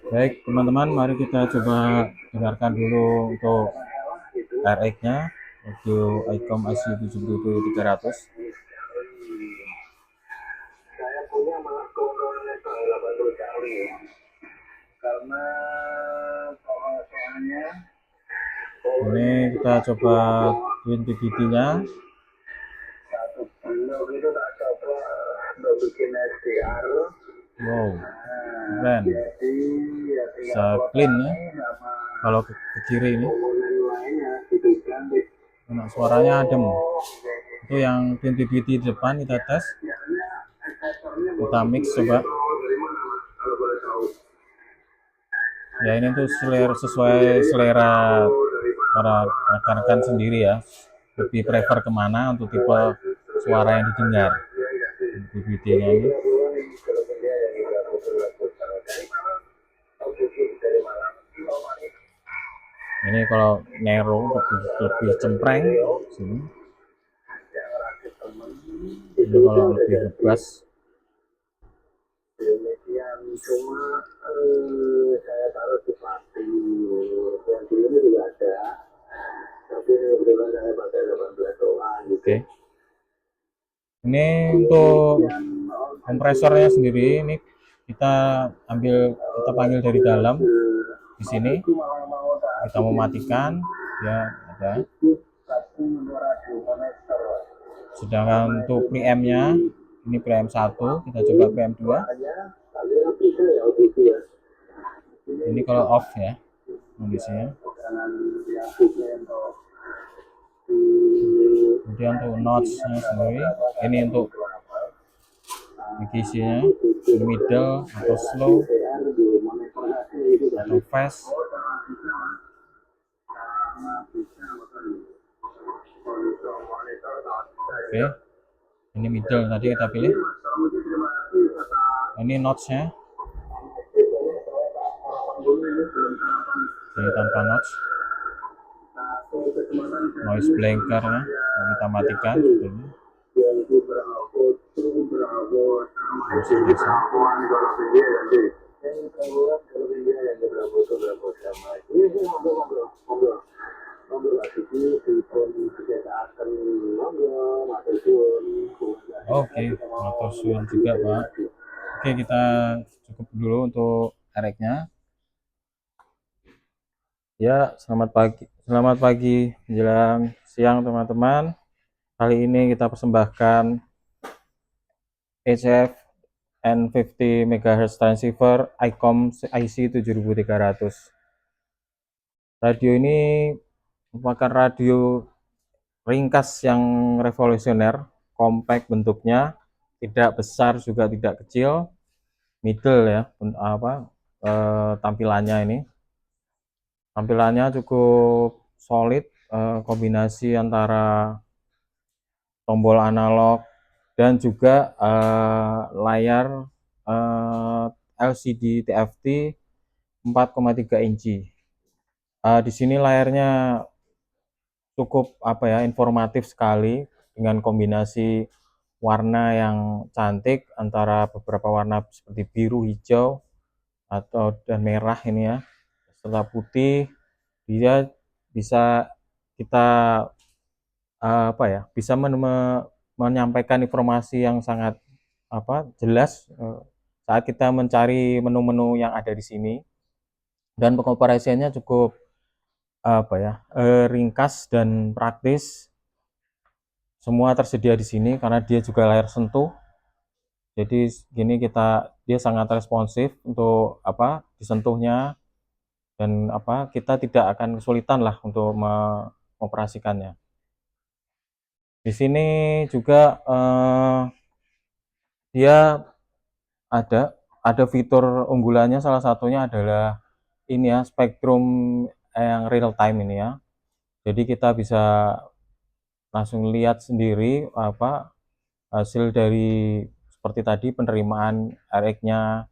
Baik teman-teman, mari kita coba dengarkan dulu untuk RX-nya audio ICOM IC77300. Saya punya malah keuntungannya 80 kali ya. Karena soalnya Ini kita coba twin PVT-nya. satu kilo gitu tak coba udah bikin SDR. Wow, keren. Jadi ya Bisa tinggal clean ya. sama Kalau ke kiri ini, komponen lainnya gitu kan. suaranya adem. Itu yang twin PVT di depan kita tes. Kita mix coba. Dari mana mas kalau boleh tahu? Ya ini tuh sesuai selera para rekan-rekan sendiri ya. Lebih prefer kemana untuk tipe suara yang didengar. PVT-nya ini. Ini kalau narrow lebih cempreng sini. Ini kalau lebih ngebas. Demikian cuma saya taruh di pati yang di ini juga ada, tapi kebetulan saya pakai 18 doang gitu. Oke. Ini untuk kompresornya sendiri ini kita panggil dari dalam di sini. Kita mematikan ya ada. Sedangkan untuk preamp-nya ini preamp 1, kita coba preamp 2. Ini kalau off ya kondisinya. Kemudian untuk notch-nya sendiri, ini untuk EQC-nya, middle atau slow atau fast. Oke, ini middle tadi kita pilih. Ini notch-nya. Ini tanpa notch. Noise blanker-nya kita matikan sebetulnya. Oke, motor suara juga Pak. Oke, kita cukup dulu untuk RX-nya. Ya, selamat pagi menjelang siang teman-teman. Kali ini kita persembahkan HF N50 MHz transceiver ICOM IC7300. Radio ini merupakan radio ringkas yang revolusioner, compact bentuknya, tidak besar juga tidak kecil, middle ya, tampilannya ini. Tampilannya cukup solid, kombinasi antara tombol analog dan juga layar LCD TFT 4,3 inci. Di sini layarnya cukup informatif sekali dengan kombinasi warna yang cantik antara beberapa warna seperti biru, hijau, dan merah ini ya, serta putih. Dia bisa kita bisa menyampaikan informasi yang sangat jelas saat kita mencari menu-menu yang ada di sini, dan pengoperasiannya cukup ringkas dan praktis. Semua tersedia di sini karena dia juga layar sentuh. Jadi dia sangat responsif untuk disentuhnya, dan kita tidak akan kesulitan lah untuk mengoperasikannya. Di sini juga dia ada fitur unggulannya, salah satunya adalah ini ya, spektrum yang real time ini ya. Jadi kita bisa langsung lihat sendiri hasil dari seperti tadi penerimaan RX-nya,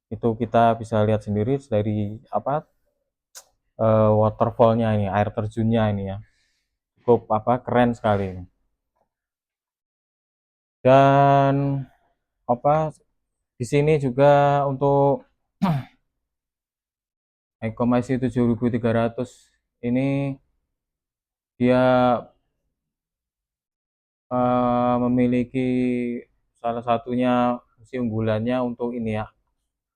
itu kita bisa lihat sendiri dari waterfall-nya ini, air terjunnya ini ya. Cukup keren sekali ini. Dan Di sini juga untuk Icom IC 7300 ini dia memiliki salah satunya fungsi unggulannya untuk ini ya,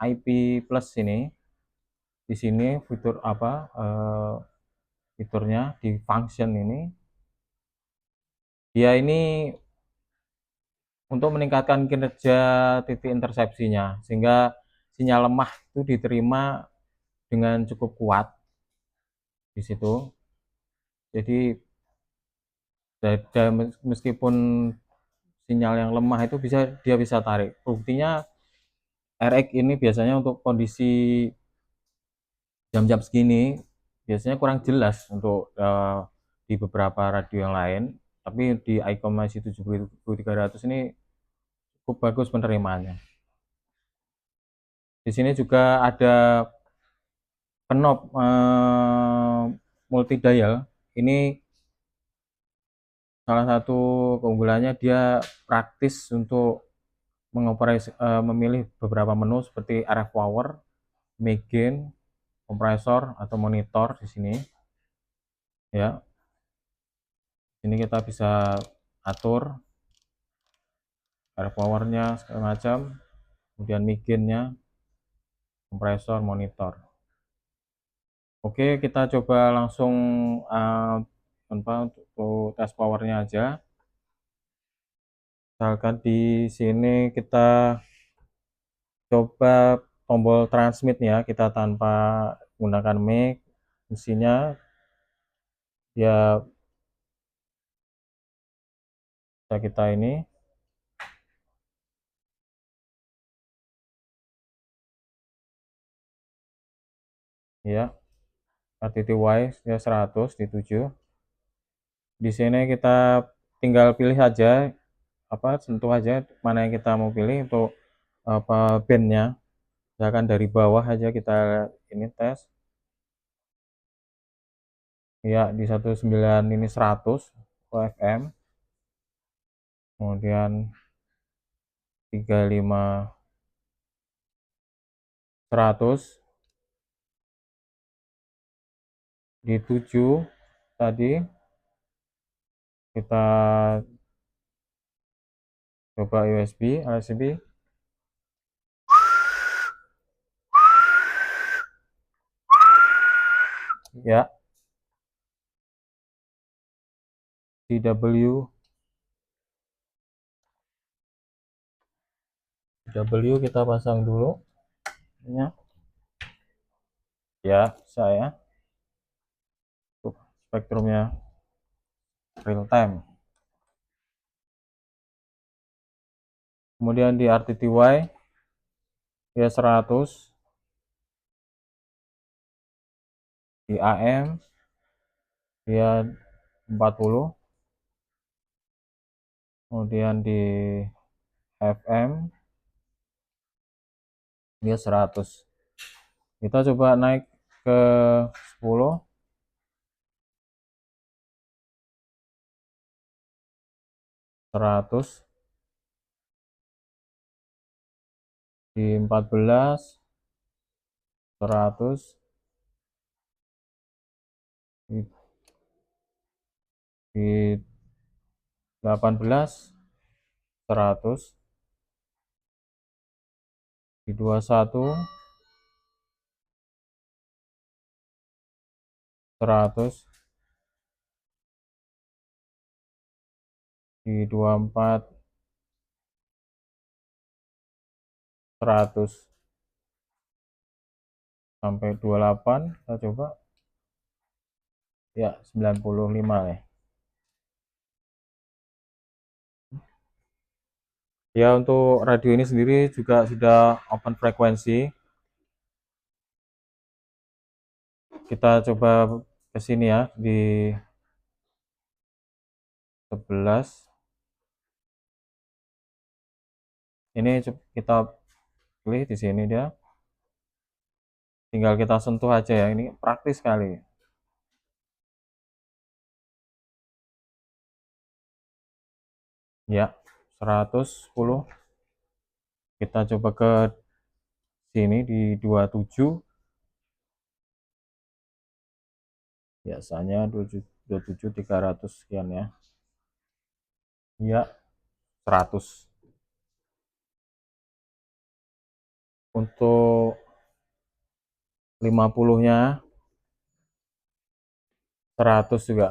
IP plus ini. Di sini fitur apa, fiturnya di function ini, dia ini untuk meningkatkan kinerja titik intersepsinya, sehingga sinyal lemah itu diterima dengan cukup kuat di situ. Jadi meskipun sinyal yang lemah itu dia bisa tarik. Buktinya RX ini biasanya untuk kondisi jam-jam segini biasanya kurang jelas untuk di beberapa radio yang lain, tapi di Icom IC 7300 ini cukup bagus penerimaannya. Di sini juga ada knob multi dial. Ini salah satu keunggulannya, dia praktis untuk memilih beberapa menu seperti RF power, mic gain, kompresor atau monitor di sini. Ya, ini kita bisa atur RF powernya segala macam, kemudian mic gain-nya, kompresor, monitor. Oke, kita coba langsung untuk tes powernya aja. Misalkan di sini kita coba tombol transmit ya, kita tanpa menggunakan mic, mesinnya ya kita ini ya, RTTY ya 100 di 7. Di sini kita tinggal pilih aja, sentuh aja mana yang kita mau pilih untuk bandnya. Misalkan dari bawah aja kita ini tes ya, di 19 ini 100 FM, kemudian 35 100 di 7 tadi. Kita coba USB LSB ya, DW kita pasang dulu ya, saya spektrumnya real time. Kemudian di RTTY ya 100, di AM dia 40, kemudian di FM dia 100. Kita coba naik ke 10, 100 di 14, 100 di 18, 100 di 21, 100 di 24, 100 sampai 28. Kita coba ya 95 ya. Ya, untuk radio ini sendiri juga sudah open frekuensi. Kita coba ke sini ya, di 11. Ini kita pilih di sini dia. Tinggal kita sentuh aja ya. Ini praktis sekali. Ya, 110 Kita coba ke sini di 27, biasanya 27 300 sekian ya. Iya, 100. Untuk 50-nya 100 juga.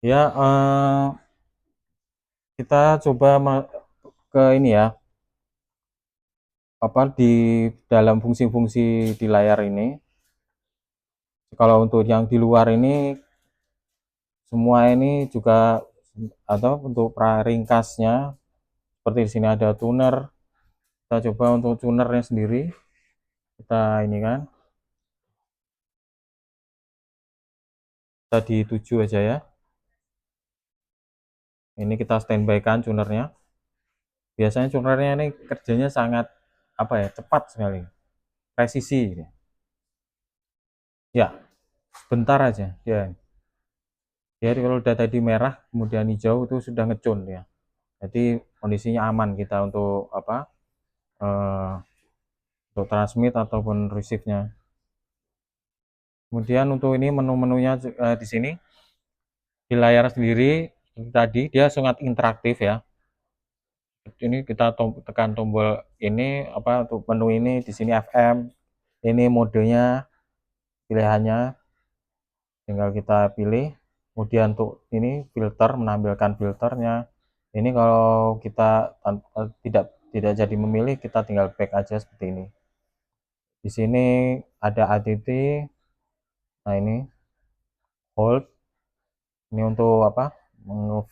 Ya, kita coba ke ini ya, apa di dalam fungsi-fungsi di layar ini. Kalau untuk yang di luar ini semua ini juga, atau untuk ringkasnya seperti di sini ada tuner. Kita coba untuk tunernya sendiri, kita ini kan, kita di 7 aja ya. Ini kita standby kan tunernya. Biasanya tunernya ini kerjanya sangat apa ya, cepat sekali, presisi. Ya, sebentar aja ya. Jadi kalau udah tadi merah kemudian hijau itu sudah ngecun ya. Jadi kondisinya aman kita untuk apa, eh, untuk transmit ataupun receive-nya. Kemudian untuk ini menu-menunya di sini di layar sendiri tadi dia sangat interaktif ya. Ini kita tekan tombol ini apa untuk menu ini, di sini FM, ini modenya, pilihannya tinggal kita pilih. Kemudian untuk ini filter, menampilkan filternya. Ini kalau kita tidak jadi memilih, kita tinggal back aja seperti ini. Di sini ada ADT. Nah, ini hold. Ini untuk apa?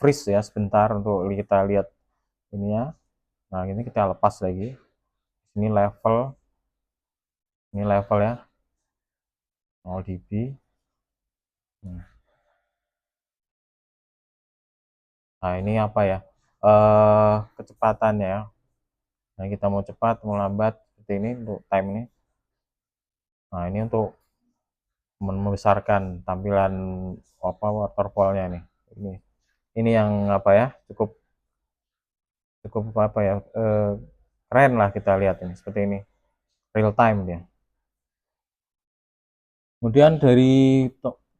Freeze ya sebentar untuk kita lihat ininya. Nah, ini kita lepas lagi. Ini level. Ini level ya. 0 dB. Nah, ini apa ya? Kecepatannya ya. Nah, kita mau cepat, mau lambat seperti ini untuk time ini. Nah, ini untuk membesarkan tampilan apa waterfallnya nih. Ini yang apa ya? Cukup cukup apa ya? Keren lah kita lihat ini seperti ini. Real time dia. Kemudian dari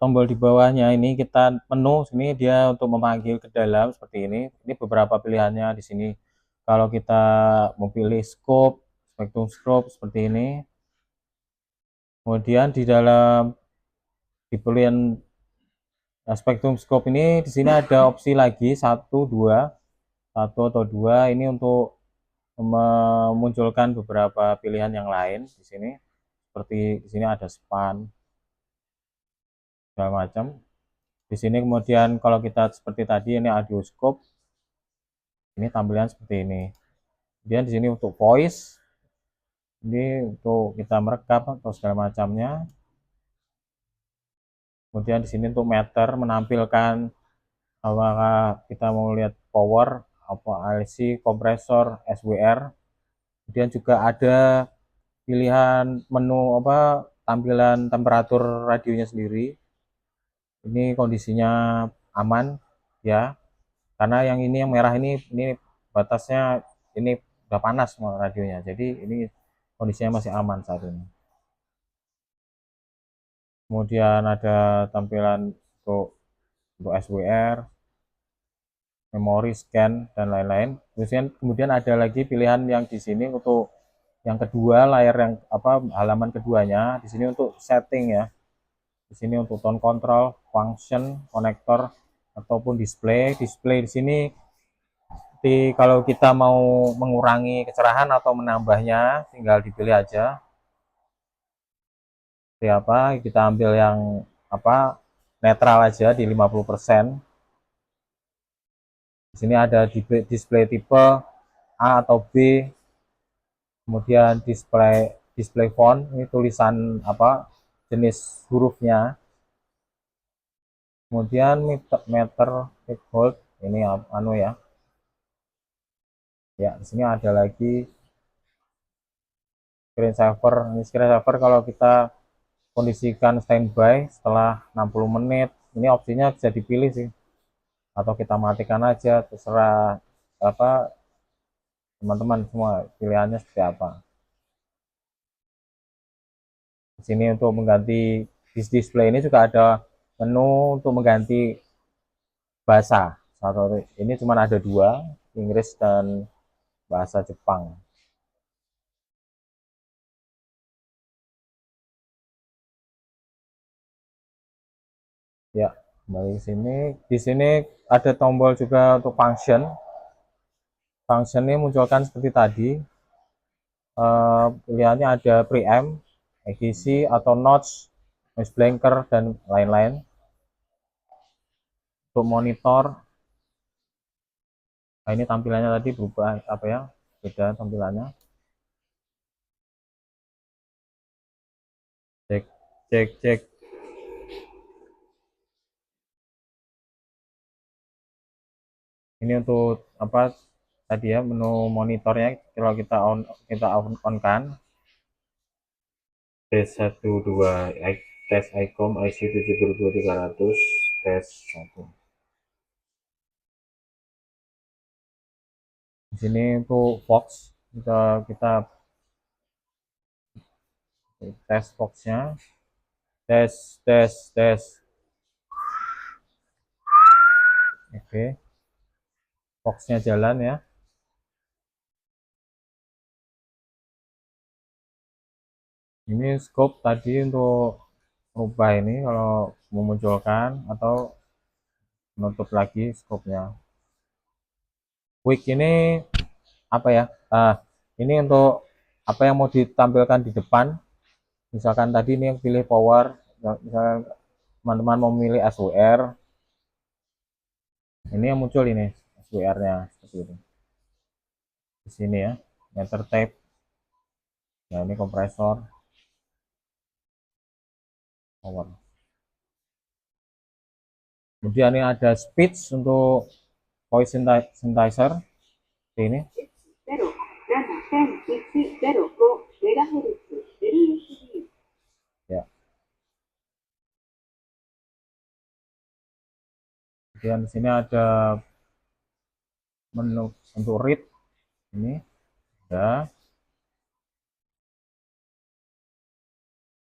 tombol di bawahnya ini kita menu sini dia untuk memanggil ke dalam seperti ini. Ini beberapa pilihannya di sini. Kalau kita memilih scope, spektrum scope seperti ini. Kemudian di dalam di pilihan spektrum scope ini di sini ada opsi lagi satu atau dua ini untuk memunculkan beberapa pilihan yang lain di sini. Seperti di sini ada span segala macam. Di sini kemudian kalau kita seperti tadi ini audio scope, ini tampilan seperti ini. Kemudian di sini untuk voice, ini untuk kita merekam atau segala macamnya. Kemudian di sini untuk meter menampilkan apakah kita mau lihat power, apa IC, kompresor, SWR. Kemudian juga ada pilihan menu apa tampilan temperatur radionya sendiri. Ini kondisinya aman ya. Karena yang ini yang merah ini batasnya ini udah panas radionya. Jadi ini kondisinya masih aman saat ini. Kemudian ada tampilan untuk SWR, memori, scan dan lain-lain. Kemudian ada lagi pilihan yang di sini untuk yang kedua, layar yang apa halaman keduanya. Di sini untuk setting ya. Di sini untuk tone control, function, konektor ataupun display. Display di sini kalau kita mau mengurangi kecerahan atau menambahnya tinggal dipilih aja. Seperti apa? Kita ambil yang apa? Netral aja di 50%. Di sini ada display tipe A atau B. Kemudian display font, ini tulisan apa? Jenis hurufnya. Kemudian meter volt ini anu ya. Ya, di sini ada lagi screensaver. Ini screensaver kalau kita kondisikan standby setelah 60 menit. Ini opsinya bisa dipilih sih. Atau kita matikan aja, terserah apa teman-teman semua pilihannya seperti apa. Di sini untuk mengganti display ini juga ada menu untuk mengganti bahasa. Satu ini cuma ada dua, Inggris dan bahasa Jepang. Ya, kembali ke sini. Di sini ada tombol juga untuk function. Function ini munculkan seperti tadi. Pilihannya ada preamp, EGC atau notch, noise blanker dan lain-lain. Untuk monitor, nah ini tampilannya tadi berubah apa ya? Beda tampilannya. Cek, cek, cek. Ini untuk apa? Tadi ya menu monitornya kalau kita on kan tes 12 tes ICOM IC 72300 tes 1. Di sini untuk Fox kita tes Foxnya, tes tes tes. Oke, Foxnya jalan ya. Ini scope tadi untuk merubah ini kalau memunculkan atau menutup lagi scope-nya. Quick ini apa ya? Ini untuk apa yang mau ditampilkan di depan. Misalkan tadi ini yang pilih power, misalkan teman-teman mau memilih SWR, ini yang muncul ini SWR-nya seperti ini. Di sini ya, meter tape. Nah, ini kompresor power. Kemudian ini ada speech untuk voice synthesizer. Ini ya. Kemudian di sini ada menu untuk read. Ini ada.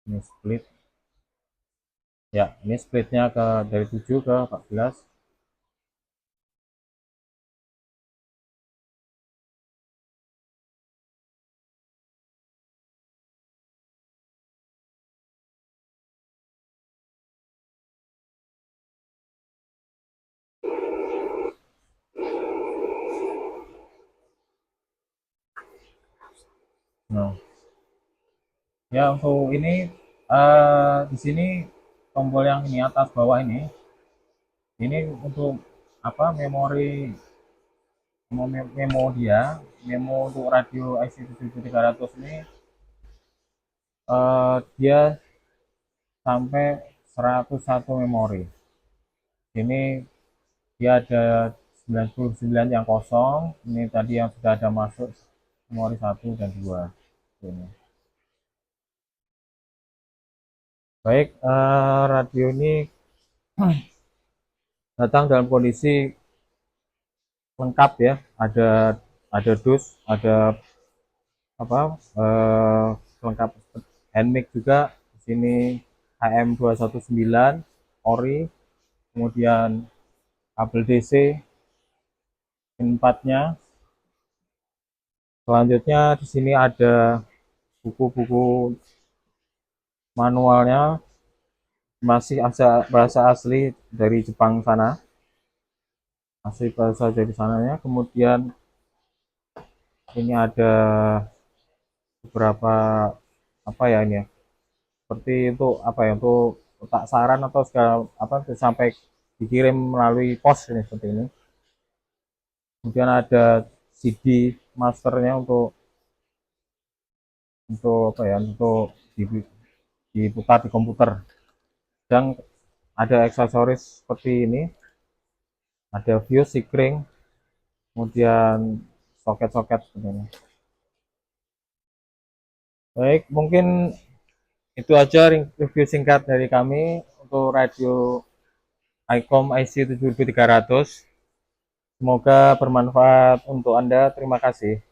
Ini split. Ya, ini splitnya dari 7 ke 14. Nah, ya untuk ini di sini tombol yang ini atas bawah ini untuk apa memo dia, memo untuk radio IC 7300 ini dia sampai 101 memori. Ini dia ada 99 yang kosong, ini tadi yang sudah ada masuk memori 1 dan 2. Ini. Baik, radio ini datang dalam kondisi lengkap ya, ada dus, ada apa lengkap hand mic juga di sini HM219 ori, kemudian kabel DC pin 4-nya. Selanjutnya di sini ada buku-buku manualnya, masih bahasa asli dari Jepang sana, masih bahasa dari sananya. Kemudian ini ada beberapa apa ya ini ya, seperti itu apa ya, untuk kotak saran atau segala apa sampai dikirim melalui pos ini seperti ini. Kemudian ada CD masternya untuk apa ya, untuk diputar di komputer. Dan ada aksesoris seperti ini, ada fuse, sikring, kemudian soket-soket seperti ini. Baik, mungkin itu aja review singkat dari kami untuk radio ICOM IC 7300. Semoga bermanfaat untuk Anda. Terima kasih.